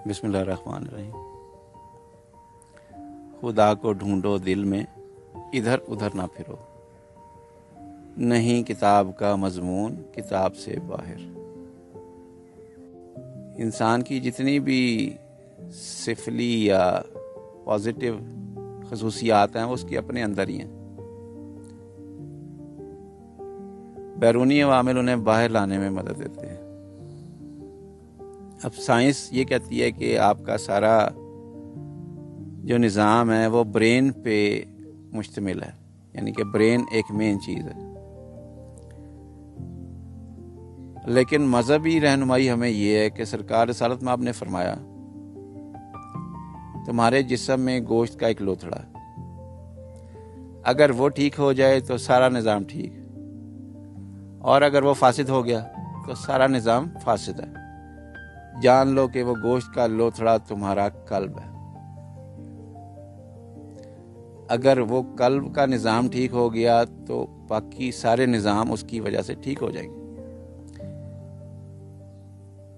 بسم اللہ الرحمن الرحیم۔ خدا کو ڈھونڈو دل میں، ادھر ادھر نہ پھرو، نہیں کتاب کا مضمون کتاب سے باہر۔ انسان کی جتنی بھی سفلی یا پازیٹیو خصوصیات ہیں وہ اس کے اپنے اندر ہی ہیں، بیرونی عوامل انہیں باہر لانے میں مدد دیتے ہیں۔ اب سائنس یہ کہتی ہے کہ آپ کا سارا جو نظام ہے وہ برین پہ مشتمل ہے، یعنی کہ برین ایک مین چیز ہے، لیکن مذہبی رہنمائی ہمیں یہ ہے کہ سرکار رسالت میں آپ نے فرمایا تمہارے جسم میں گوشت کا ایک لوتھڑا ہے، اگر وہ ٹھیک ہو جائے تو سارا نظام ٹھیک، اور اگر وہ فاسد ہو گیا تو سارا نظام فاسد ہے۔ جان لو کہ وہ گوشت کا لوتھڑا تمہارا قلب ہے۔ اگر وہ قلب کا نظام ٹھیک ہو گیا تو باقی سارے نظام اس کی وجہ سے ٹھیک ہو جائیں گے۔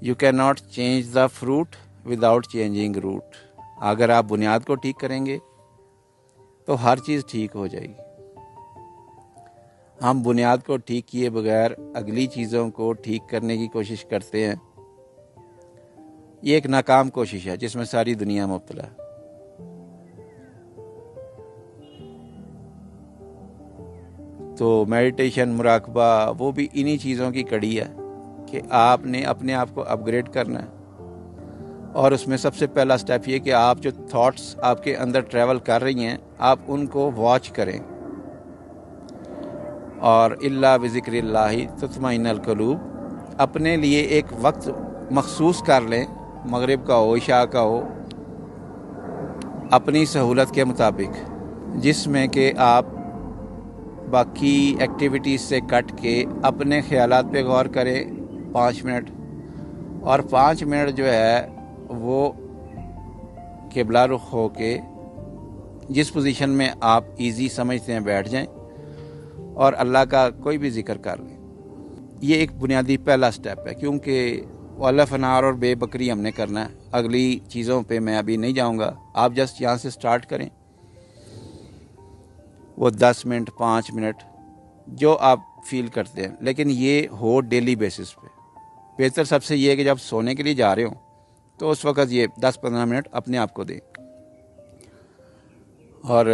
You cannot change the fruit without changing root۔ اگر آپ بنیاد کو ٹھیک کریں گے تو ہر چیز ٹھیک ہو جائے گی۔ ہم بنیاد کو ٹھیک کیے بغیر اگلی چیزوں کو ٹھیک کرنے کی کوشش کرتے ہیں، یہ ایک ناکام کوشش ہے جس میں ساری دنیا مبتلا ہے۔ تو میڈیٹیشن، مراقبہ، وہ بھی انہی چیزوں کی کڑی ہے کہ آپ نے اپنے آپ کو اپ گریڈ کرنا ہے، اور اس میں سب سے پہلا سٹیپ یہ کہ آپ جو تھاٹس آپ کے اندر ٹریول کر رہی ہیں آپ ان کو واچ کریں، اور الا بذکر اللہ تطمئن القلوب، اپنے لیے ایک وقت مخصوص کر لیں، مغرب کا ہو، عشاء کا ہو، اپنی سہولت کے مطابق، جس میں کہ آپ باقی ایکٹیویٹیز سے کٹ کے اپنے خیالات پہ غور کریں 5 منٹ، اور 5 منٹ جو ہے وہ قبلہ رخ ہو کے جس پوزیشن میں آپ ایزی سمجھتے ہیں بیٹھ جائیں اور اللہ کا کوئی بھی ذکر کر لیں۔ یہ ایک بنیادی پہلا سٹیپ ہے، کیونکہ والا فنار اور بے بکری ہم نے کرنا ہے، اگلی چیزوں پہ میں ابھی نہیں جاؤں گا۔ آپ جسٹ یہاں سے سٹارٹ کریں، وہ 10 منٹ 5 منٹ جو آپ فیل کرتے ہیں، لیکن یہ ہو ڈیلی بیسس پہ۔ بہتر سب سے یہ ہے کہ جب سونے کے لیے جا رہے ہوں تو اس وقت یہ 10-15 منٹ اپنے آپ کو دیں، اور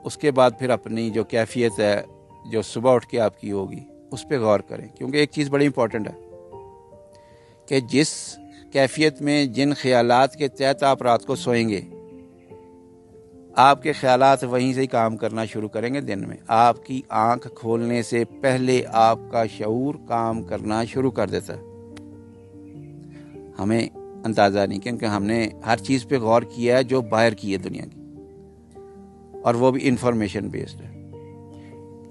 اس کے بعد پھر اپنی جو کیفیت ہے جو صبح اٹھ کے آپ کی ہوگی اس پہ غور کریں، کیونکہ ایک چیز بڑی امپورٹنٹ ہے کہ جس کیفیت میں جن خیالات کے تحت آپ رات کو سوئیں گے، آپ کے خیالات وہیں سے ہی کام کرنا شروع کریں گے۔ دن میں آپ کی آنکھ کھولنے سے پہلے آپ کا شعور کام کرنا شروع کر دیتا ہے، ہمیں اندازہ نہیں، کیونکہ ہم نے ہر چیز پہ غور کیا ہے جو باہر کی ہے دنیا کی، اور وہ بھی انفارمیشن بیسڈ ہے،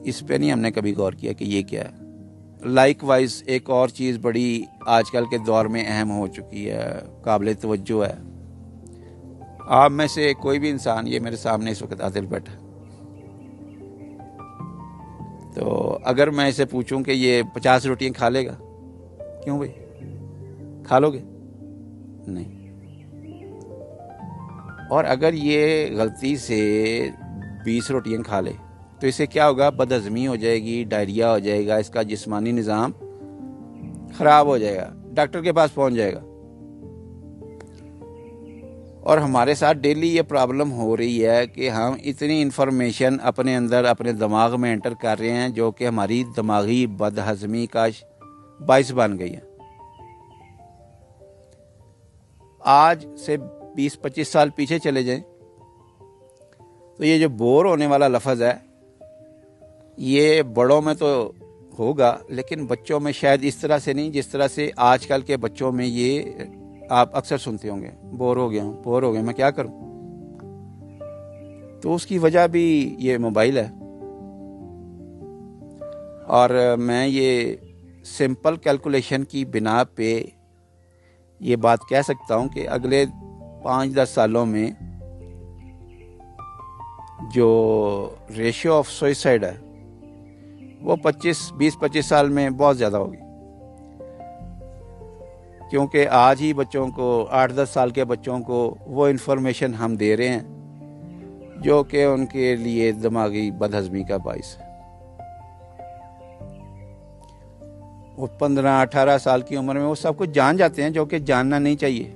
اس پہ نہیں ہم نے کبھی غور کیا کہ یہ کیا ہے۔ لائک وائز ایک اور چیز بڑی آج کل کے دور میں اہم ہو چکی ہے، قابل توجہ ہے۔ آپ میں سے کوئی بھی انسان، یہ میرے سامنے اس وقت عادل بیٹھا، تو اگر میں اسے پوچھوں کہ یہ 50 روٹیاں کھا لے گا، کیوں بھائی کھا لو گے؟ نہیں۔ اور اگر یہ غلطی سے 20 روٹیاں کھا لے تو اسے کیا ہوگا؟ بدہضمی ہو جائے گی، ڈائریا ہو جائے گا، اس کا جسمانی نظام خراب ہو جائے گا، ڈاکٹر کے پاس پہنچ جائے گا۔ اور ہمارے ساتھ ڈیلی یہ پرابلم ہو رہی ہے کہ ہم اتنی انفارمیشن اپنے اندر اپنے دماغ میں انٹر کر رہے ہیں جو کہ ہماری دماغی بدہضمی کا باعث بن گئی ہے۔ آج سے 20-25 سال پیچھے چلے جائیں تو یہ جو بور ہونے والا لفظ ہے یہ بڑوں میں تو ہوگا، لیکن بچوں میں شاید اس طرح سے نہیں جس طرح سے آج کل کے بچوں میں یہ آپ اکثر سنتے ہوں گے، بور ہو گیا میں کیا کروں؟ تو اس کی وجہ بھی یہ موبائل ہے، اور میں یہ سمپل کیلکولیشن کی بنا پہ یہ بات کہہ سکتا ہوں کہ اگلے 5-10 سالوں میں جو ریشیو آف سوئسائڈ ہے وہ 20-25 سال میں بہت زیادہ ہوگی۔ کیونکہ آج ہی بچوں کو 8-10 سال کے بچوں کو وہ انفارمیشن ہم دے رہے ہیں جو کہ ان کے لیے دماغی بدہضمی کا باعث ہے۔ وہ 15-18 سال کی عمر میں وہ سب کچھ جان جاتے ہیں جو کہ جاننا نہیں چاہیے،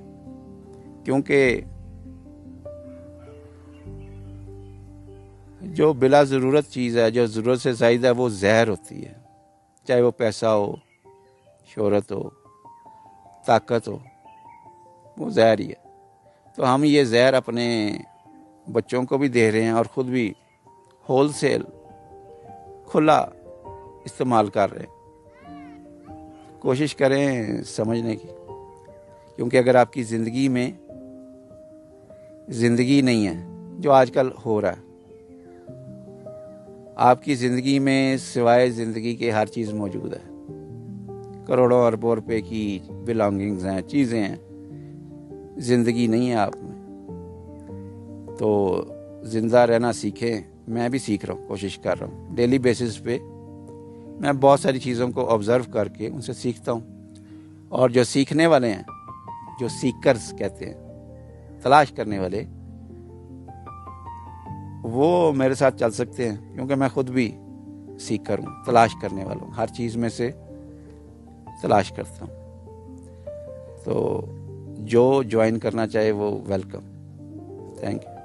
کیونکہ جو بلا ضرورت چیز ہے، جو ضرورت سے زائد ہے، وہ زہر ہوتی ہے، چاہے وہ پیسہ ہو، شہرت ہو، طاقت ہو، وہ زہر ہی ہے۔ تو ہم یہ زہر اپنے بچوں کو بھی دے رہے ہیں اور خود بھی ہول سیل کھلا استعمال کر رہے ہیں۔ کوشش کریں سمجھنے کی، کیونکہ اگر آپ کی زندگی میں زندگی نہیں ہے جو آج کل ہو رہا ہے، آپ کی زندگی میں سوائے زندگی کے ہر چیز موجود ہے، کروڑوں اربوں روپے کی بلانگنگز ہیں، چیزیں ہیں، زندگی نہیں ہے آپ میں۔ تو زندہ رہنا سیکھیں۔ میں بھی سیکھ رہا ہوں، کوشش کر رہا ہوں ڈیلی بیسس پہ۔ میں بہت ساری چیزوں کو آبزرو کر کے ان سے سیکھتا ہوں، اور جو سیکھنے والے ہیں، جو سیکرز کہتے ہیں، تلاش کرنے والے، وہ میرے ساتھ چل سکتے ہیں، کیونکہ میں خود بھی سیکر ہوں، تلاش کرنے والا ہوں، ہر چیز میں سے تلاش کرتا ہوں۔ تو جو جوائن کرنا چاہے وہ ویلکم۔ Thank you.